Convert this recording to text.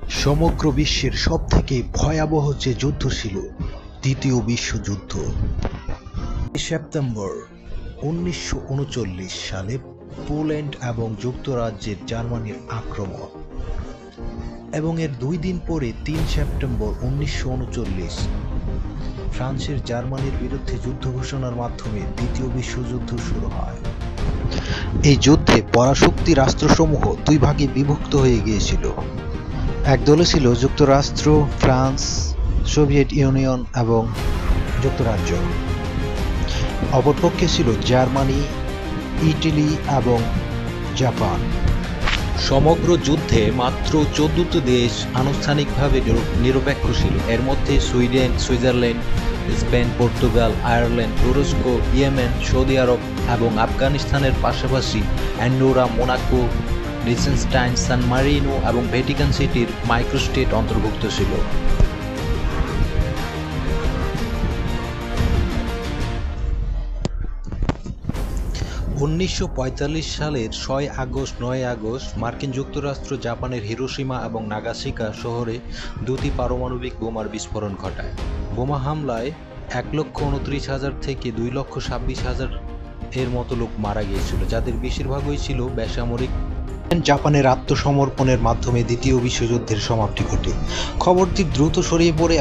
সমগ্র বিশ্বের সবথেকে ভয়াবহ যে যুদ্ধ ছিল দ্বিতীয় বিশ্বযুদ্ধ। সেপ্টেম্বর 1939 সালে পোল্যান্ড এবং যুক্তরাজ্যের জার্মানির আক্রমণ, এবং এর 2 দিন পরে 3 সেপ্টেম্বর 1939 ফ্রান্সের জার্মানির বিরুদ্ধে যুদ্ধ ঘোষণার মাধ্যমে দ্বিতীয় বিশ্বযুদ্ধ শুরু হয়। এই যুদ্ধে পরাশক্তি রাষ্ট্রসমূহ 2 ভাগে বিভক্ত হয়ে গিয়েছিল। এক দলে ছিল যুক্তরাষ্ট্র, ফ্রান্স, সোভিয়েত ইউনিয়ন এবং যুক্তরাজ্য। অপরপক্ষে ছিল জার্মানি, ইটালি এবং জাপান। সমগ্র যুদ্ধে মাত্র 14টি দেশ আনুষ্ঠানিকভাবে নিরপেক্ষ ছিল। এর মধ্যে Sweden, Switzerland, Spain, Portugal, Ireland, তুরস্ক, ইয়েমেন, সৌদি আরব এবং আফগানিস্তানের পাশাপাশি অ্যান্ডোরা, মোনাকো, লিচেনস্টাইন, সান মারিনো এবং ভ্যাটিকান সিটির মাইক্রোস্টেট অন্তর্ভুক্ত ছিল। সালের 9 আগস্ট মার্কিন যুক্তরাষ্ট্র জাপানের হিরোশিমা এবং নাগাসাকি শহরে 2টি পারমাণবিক বোমার বিস্ফোরণ ঘটায়। বোমা হামলায় 1,29,000 থেকে 2,26,000 এর মতো লোক মারা গিয়েছিল, যাদের বেশিরভাগই ছিল বেসামরিক। জাপানের আত্মসমর্পণের মাধ্যমে দ্বিতীয় বিশ্বযুদ্ধের সমাপ্তি ঘটে। খবরটি দ্রুত ছড়িয়ে পড়ে